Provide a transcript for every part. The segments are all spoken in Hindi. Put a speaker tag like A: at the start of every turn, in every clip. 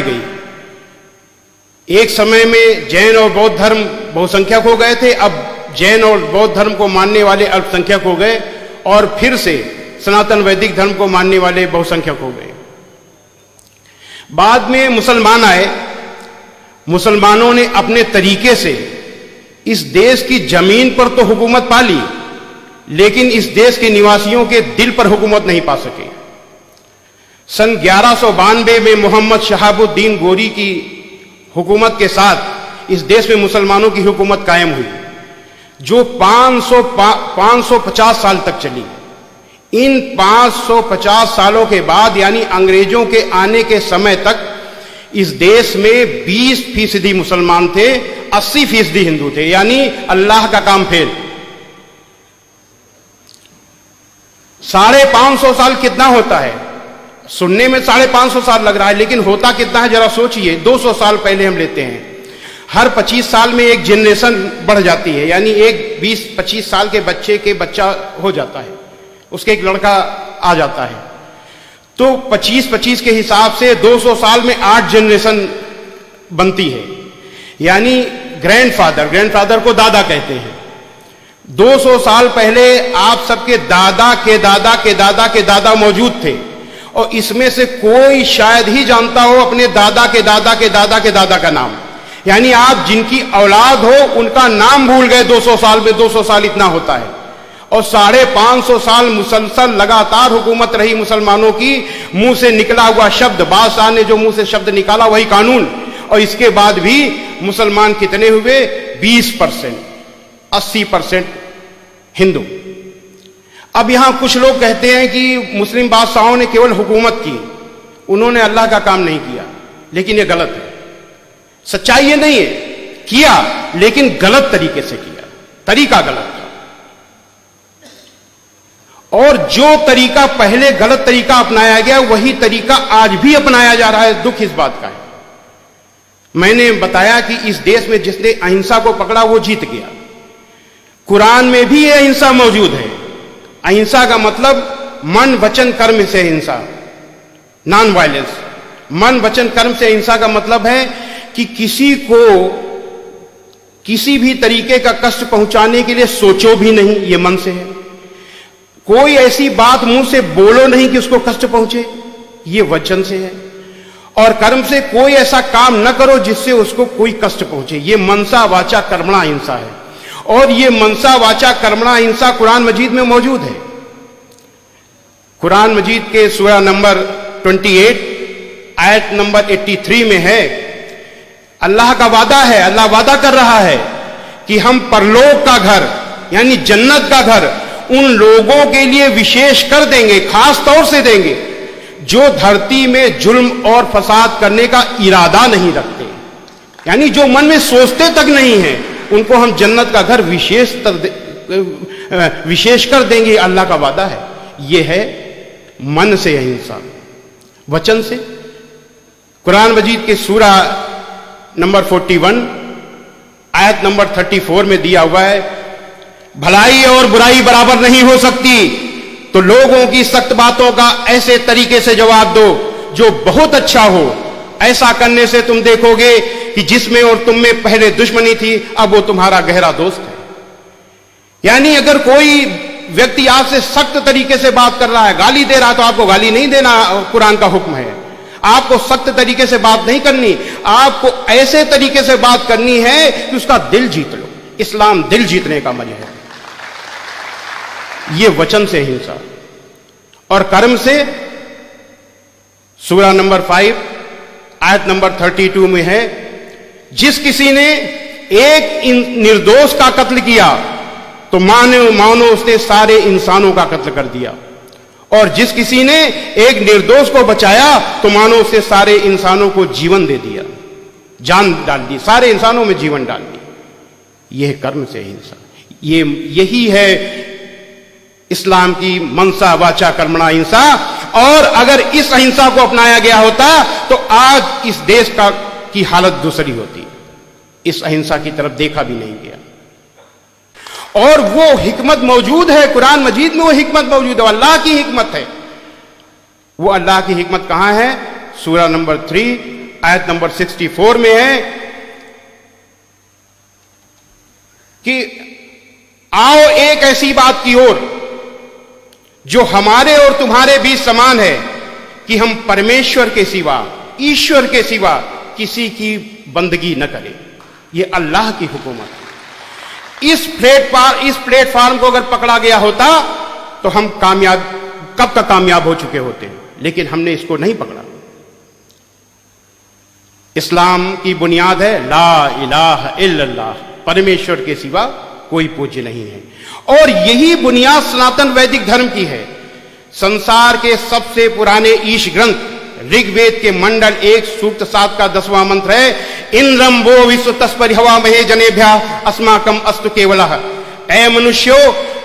A: पलट गई। एक समय में जैन और बौद्ध धर्म बहुसंख्यक हो गए थे, अब जैन और बौद्ध धर्म को मानने वाले अल्पसंख्यक हो गए और फिर से सनातन वैदिक धर्म को मानने वाले बहुसंख्यक हो गए। बाद में मुसलमान आए। मुसलमानों ने अपने तरीके से इस देश की जमीन पर तो हुकूमत पा ली, लेकिन इस देश के निवासियों के दिल पर हुकूमत नहीं पा सके। सन 1192 में मोहम्मद शहाबुद्दीन गोरी की हुकूमत के साथ इस देश में मुसलमानों की हुकूमत कायम हुई, जो 550 साल तक चली। इन 550 सालों के बाद यानी अंग्रेजों के आने के समय तक इस देश में 20% मुसलमान थे, 80% हिंदू थे, यानी अल्लाह का काम फेल। 550 साल कितना होता है? सुनने में 550 साल लग रहा है, लेकिन होता कितना है जरा सोचिए। 200 साल पहले हम लेते हैं। हर 25 साल में एक जनरेशन बढ़ जाती है, यानी एक 20-25 साल के बच्चे के बच्चा हो जाता है, उसके एक लड़का आ जाता है। तो 25-25 के हिसाब से 200 साल में 8 जनरेशन बनती है, यानी ग्रैंडफादर को दादा कहते हैं। 200 साल पहले आप सबके दादा के दादा के दादा के दादा मौजूद थे, और इसमें से कोई शायद ही जानता हो अपने दादा के दादा के दादा के दादा का नाम। यानी आप जिनकी औलाद हो उनका नाम भूल गए 200 साल में। 200 साल इतना होता है, और 550 साल मुसलसल लगातार हुकूमत रही मुसलमानों की। मुंह से निकला हुआ शब्द, बादशाह ने जो मुंह से शब्द निकाला वही कानून। और इसके बाद भी मुसलमान कितने हुए? 20%, 80% हिंदू। अब यहां कुछ लोग कहते हैं कि मुस्लिम बादशाहों ने केवल हुकूमत की, उन्होंने अल्लाह का काम नहीं किया, लेकिन यह गलत है। सच्चाई ये नहीं है, किया लेकिन गलत तरीके से किया, तरीका गलत था। और जो तरीका पहले गलत तरीका अपनाया गया वही तरीका आज भी अपनाया जा रहा है। दुख इस बात का है। मैंने बताया कि इस देश में जिसने अहिंसा को पकड़ा वो जीत गया। कुरान में भी यह अहिंसा मौजूद है। अहिंसा का मतलब मन वचन कर्म से अहिंसा, नॉन वायलेंस। मन वचन कर्म से अहिंसा का मतलब है कि किसी को किसी भी तरीके का कष्ट पहुंचाने के लिए सोचो भी नहीं, ये मन से है। कोई ऐसी बात मुंह से बोलो नहीं कि उसको कष्ट पहुंचे, ये वचन से है। और कर्म से कोई ऐसा काम न करो जिससे उसको कोई कष्ट पहुंचे, ये मनसा वाचा कर्मणा अहिंसा है। और ये मनसा वाचा कर्मणा अहिंसा कुरान मजीद में मौजूद है। कुरान मजीद के सूरा नंबर 28 आयत नंबर 83 में है, अल्लाह का वादा है, अल्लाह वादा कर रहा है कि हम परलोक का घर यानी जन्नत का घर उन लोगों के लिए विशेष कर देंगे, खास तौर से देंगे, जो धरती में जुल्म और फसाद करने का इरादा नहीं रखते, यानी जो मन में सोचते तक नहीं है, उनको हम जन्नत का घर विशेष कर देंगे। अल्लाह का वादा है। यह है मन से अहिंसा। वचन से कुरान मजीद के सूरा नंबर 41 आयत नंबर 34 में दिया हुआ है, भलाई और बुराई बराबर नहीं हो सकती, तो लोगों की सख्त बातों का ऐसे तरीके से जवाब दो जो बहुत अच्छा हो। ऐसा करने से तुम देखोगे कि जिसमें और तुम में पहले दुश्मनी थी अब वो तुम्हारा गहरा दोस्त है। यानी अगर कोई व्यक्ति आपसे सख्त तरीके से बात कर रहा है, गाली दे रहा है, तो आपको गाली नहीं देना, कुरान का हुक्म है। आपको सख्त तरीके से बात नहीं करनी, आपको ऐसे तरीके से बात करनी है कि उसका दिल जीत लो। इस्लाम दिल जीतने का मजहब है। यह वचन से हिंसा। और कर्म से सूरा नंबर 5 आयत नंबर 32 में है, जिस किसी ने एक निर्दोष का कत्ल किया तो मानो उसने सारे इंसानों का कत्ल कर दिया, और जिस किसी ने एक निर्दोष को बचाया तो मानो उसने सारे इंसानों को जीवन दे दिया, जान डाल दी, सारे इंसानों में जीवन डाल दी। यह कर्म से हिंसा। यही है इस्लाम की मनसा वाचा कर्मणा अहिंसा। और अगर इस अहिंसा को अपनाया गया होता तो आज इस देश की हालत दूसरी होती। इस अहिंसा की तरफ देखा भी नहीं गया। और वो हिकमत मौजूद है कुरान मजीद में, वो हिकमत मौजूद है, अल्लाह की हिकमत है। वो अल्लाह की हिकमत कहां है? सूरा नंबर 3 आयत नंबर 64 में है कि आओ एक ऐसी बात की ओर जो हमारे और तुम्हारे बीच समान है कि हम परमेश्वर के सिवा, ईश्वर के सिवा किसी की बंदगी न करें। यह अल्लाह की हुकूमत है। इस प्लेटफार्म को अगर पकड़ा गया होता तो हम कब तक कामयाब हो चुके होते हैं, लेकिन हमने इसको नहीं पकड़ा। इस्लाम की बुनियाद है ला इलाहा इल्लल्लाह, परमेश्वर के सिवा कोई पूज्य नहीं है, और यही बुनियाद सनातन वैदिक धर्म की है। संसार के सबसे पुराने ईश ग्रंथ ऋग्वेद के मंडल 1 सूक्त 7 का 10वां मंत्र है, इंद्रम वो विश्व तस्परि हवा महे जनेभ्या अस्माकम अस्तु केवलः। ऐ मनुष्यो,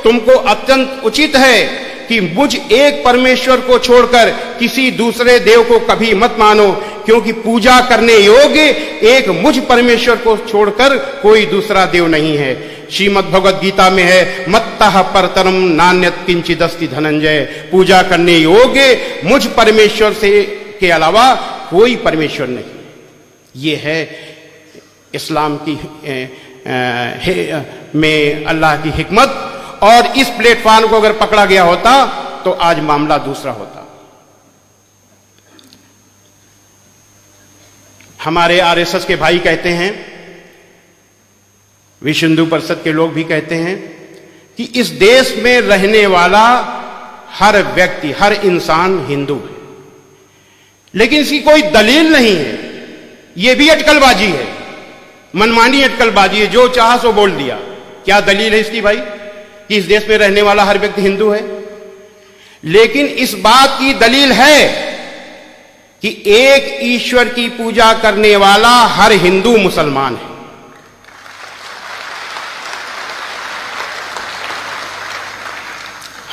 A: तुमको अत्यंत उचित है कि मुझ एक परमेश्वर को छोड़कर किसी दूसरे देव को कभी मत मानो, क्योंकि पूजा करने योग्य एक मुझ परमेश्वर को छोड़कर कोई दूसरा देव नहीं है। श्रीमद् भगवद गीता में है, मत्तः परतरम नान्यत किंचिदस्ति धनंजय। पूजा करने योग्य मुझ परमेश्वर से के अलावा कोई परमेश्वर नहीं। ये है इस्लाम की में अल्लाह की हिकमत। और इस प्लेटफॉर्म को अगर पकड़ा गया होता तो आज मामला दूसरा होता। हमारे आरएसएस के भाई कहते हैं, विश्व हिंदू परिषद के लोग भी कहते हैं कि इस देश में रहने वाला हर व्यक्ति, हर इंसान हिंदू है, लेकिन इसकी कोई दलील नहीं है। यह भी अटकलबाजी है, मनमानी अटकलबाजी है, जो चाहा सो बोल दिया। क्या दलील है इसकी भाई कि इस देश में रहने वाला हर व्यक्ति हिंदू है? लेकिन इस बात की दलील है कि एक ईश्वर की पूजा करने वाला हर हिंदू मुसलमान है।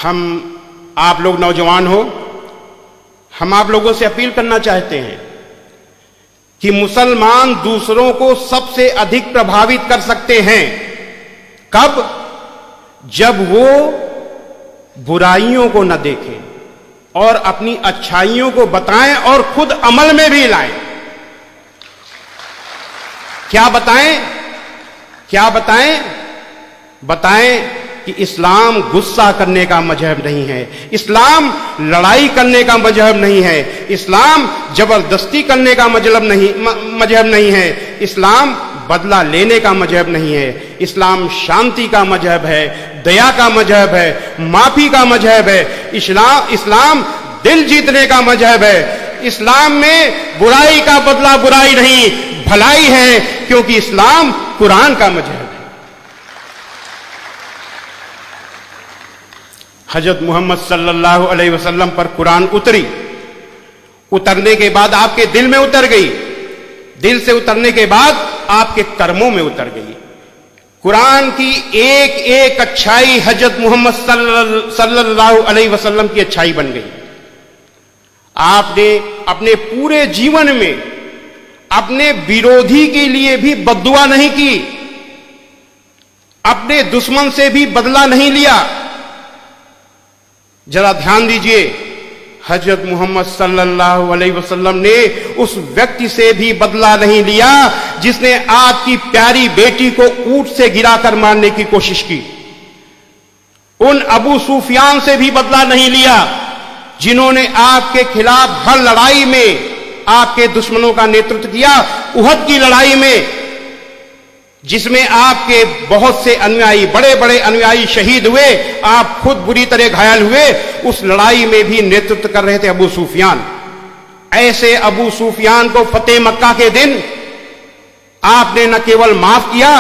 A: हम आप लोग नौजवान हो, हम आप लोगों से अपील करना चाहते हैं कि मुसलमान दूसरों को सबसे अधिक प्रभावित कर सकते हैं। कब? जब वो बुराइयों को न देखें और अपनी अच्छाइयों को बताएं और खुद अमल में भी लाएं। क्या बताएं? क्या बताएं? बताएं कि इस्लाम गुस्सा करने का मजहब नहीं है, इस्लाम लड़ाई करने का मजहब नहीं है, इस्लाम जबरदस्ती करने का मजहब नहीं है, इस्लाम बदला लेने का मजहब नहीं है, इस्लाम शांति का मजहब है, दया का मजहब है, माफी का मजहब है। इस्लाम दिल जीतने का मजहब है। इस्लाम में बुराई का बदला बुराई नहीं, भलाई है, क्योंकि इस्लाम कुरान का मजहब है। हजरत मोहम्मद सल्लल्लाहु अलैहि वसल्लम पर कुरान उतरी, उतरने के बाद आपके दिल में उतर गई, दिल से उतरने के बाद आपके कर्मों में उतर गई। कुरान की एक एक अच्छाई हजरत मोहम्मद सल्लल्लाहु अलैहि वसल्लम की अच्छाई बन गई। आपने अपने पूरे जीवन में अपने विरोधी के लिए भी बद्दुआ नहीं की, अपने दुश्मन से भी बदला नहीं लिया। जरा ध्यान दीजिए, हजरत मोहम्मद सल्लल्लाहु अलैहि वसल्लम ने उस व्यक्ति से भी बदला नहीं लिया जिसने आपकी प्यारी बेटी को ऊंट से गिराकर मारने की कोशिश की। उन अबू सुफियान से भी बदला नहीं लिया जिन्होंने आपके खिलाफ हर लड़ाई में आपके दुश्मनों का नेतृत्व किया। उहद की लड़ाई में जिसमें आपके बहुत से अनुयायी, बड़े बड़े अनुयायी शहीद हुए, आप खुद बुरी तरह घायल हुए, उस लड़ाई में भी नेतृत्व कर रहे थे अबू सुफियान। ऐसे अबू सुफियान को फतेह मक्का के दिन आपने न केवल माफ किया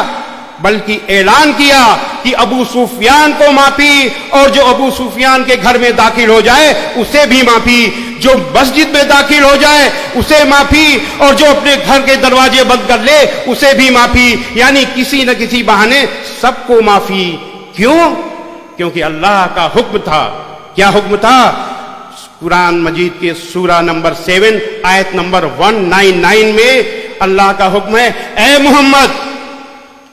A: बल्कि ऐलान किया कि अबू सुफियान को माफी, और जो अबू सुफियान के घर में दाखिल हो जाए उसे भी माफी, जो मस्जिद में दाखिल हो जाए उसे माफी, और जो अपने घर के दरवाजे बंद कर ले उसे भी माफी। यानी किसी न किसी बहाने सबको माफी। क्यों? क्योंकि अल्लाह का हुक्म था। क्या हुक्म था? कुरान मजीद के सूरा नंबर 7 आयत नंबर 199 में अल्लाह का हुक्म है, ऐ मोहम्मद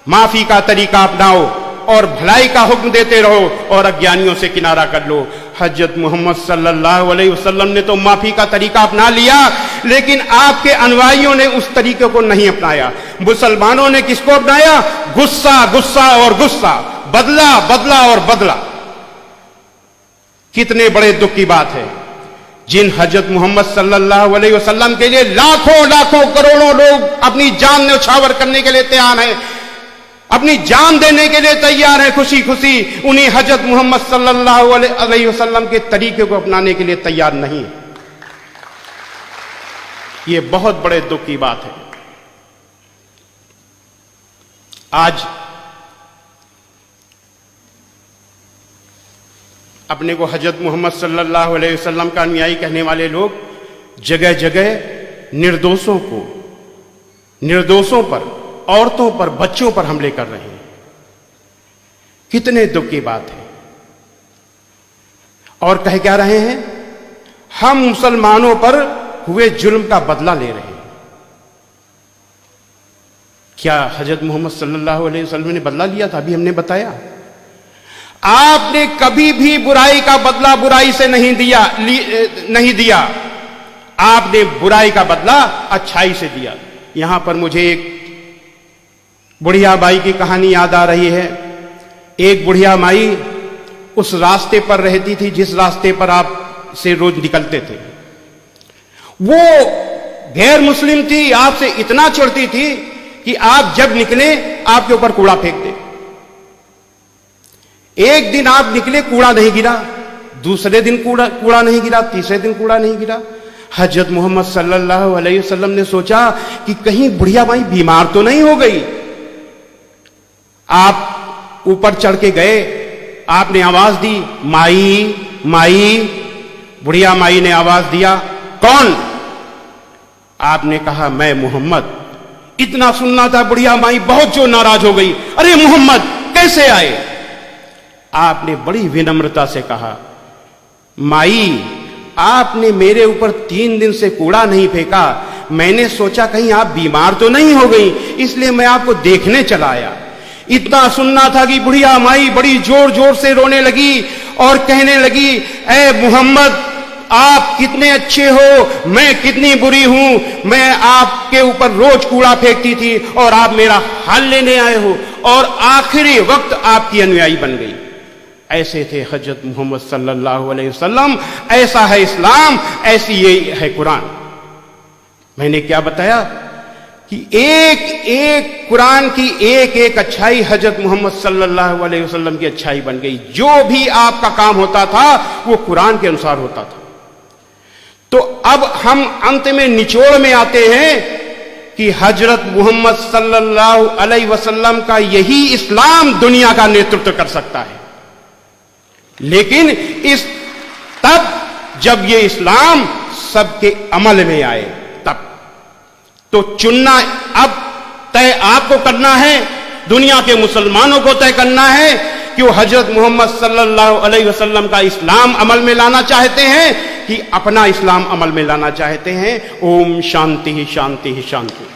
A: माफी का तरीका अपनाओ और भलाई का हुक्म देते रहो और अज्ञानियों से किनारा कर लो। हजरत मोहम्मद सल्लल्लाहु अलैहि वसल्लम ने तो माफी का तरीका अपना लिया, लेकिन आपके अनुयायियों ने उस तरीके को नहीं अपनाया। मुसलमानों ने किसको अपनाया? गुस्सा, गुस्सा और गुस्सा, बदला, बदला और बदला। कितने बड़े दुख की बात है, जिन हजरत मोहम्मद सल्लल्लाहु अलैहि वसल्लम के लिए लाखों लाखों करोड़ों लोग अपनी जान न्यौछावर करने के लिए तैयार हैं, अपनी जान देने के लिए तैयार है, खुशी खुशी उन्हीं हजरत मोहम्मद सल्लल्लाहु अलैहि वसल्लम के तरीके को अपनाने के लिए तैयार नहीं है। यह बहुत बड़े दुख की बात है। आज अपने को हजरत मोहम्मद सल्लल्लाहु अलैहि वसल्लम का अनुयायी कहने वाले लोग जगह जगह निर्दोषों पर, औरतों पर, बच्चों पर हमले कर रहे हैं। कितने दुख की बात है। और कह क्या रहे हैं? हम मुसलमानों पर हुए जुल्म का बदला ले रहे हैं। क्या हजरत मोहम्मद सल्लल्लाहु अलैहि वसल्लम ने बदला लिया था? अभी हमने बताया। आपने कभी भी बुराई का बदला बुराई से नहीं दिया। आपने बुराई का बदला अच्छाई से दिया। यहां पर मुझे एक बुढ़िया बाई की कहानी याद आ रही है। एक बुढ़िया माई उस रास्ते पर रहती थी जिस रास्ते पर आप से रोज निकलते थे। वो गैर मुस्लिम थी, आपसे इतना चिढ़ती थी कि आप जब निकले आपके ऊपर कूड़ा फेंक दे। एक दिन आप निकले, कूड़ा नहीं गिरा, दूसरे दिन कूड़ा नहीं गिरा, तीसरे दिन कूड़ा नहीं गिरा। हजरत मोहम्मद सल्लल्लाहु अलैहि वसल्लम ने सोचा कि कहीं बुढ़िया माई बीमार तो नहीं हो गई। आप ऊपर चढ़ के गए, आपने आवाज दी, माई माई। बुढ़िया माई ने आवाज दिया, कौन? आपने कहा, मैं मोहम्मद। इतना सुनना था, बुढ़िया माई बहुत जो नाराज हो गई, अरे मोहम्मद कैसे आए? आपने बड़ी विनम्रता से कहा, माई आपने मेरे ऊपर 3 दिन से कूड़ा नहीं फेंका, मैंने सोचा कहीं आप बीमार तो नहीं हो गई, इसलिए मैं आपको देखने चला आया। इतना सुनना था कि बुढ़िया माई बड़ी जोर जोर से रोने लगी और कहने लगी, ऐ मोहम्मद आप कितने अच्छे हो, मैं कितनी बुरी हूं। मैं आपके ऊपर रोज कूड़ा फेंकती थी और आप मेरा हाल लेने आए हो, और आखिरी वक्त आपकी अनुयायी बन गई। ऐसे थे हजरत मोहम्मद सल्लल्लाहु अलैहि वसल्लम। ऐसा है इस्लाम, ऐसी ये है कुरान। मैंने क्या बताया कि एक एक कुरान की एक एक अच्छाई हजरत मोहम्मद सल्लल्लाहु अलैहि वसल्लम की अच्छाई बन गई। जो भी आपका काम होता था वो कुरान के अनुसार होता था। तो अब हम अंत में निचोड़ में आते हैं कि हजरत मोहम्मद सल्लल्लाहु अलैहि वसल्लम का यही इस्लाम दुनिया का नेतृत्व कर सकता है। लेकिन तब जब ये इस्लाम सबके अमल में आए, तब तो चुनना अब तय आपको करना है, दुनिया के मुसलमानों को तय करना है कि वो हजरत मोहम्मद सल्लल्लाहु अलैहि वसल्लम का इस्लाम अमल में लाना चाहते हैं कि अपना इस्लाम अमल में लाना चाहते हैं। ओम शांति ही शांति ही शांति।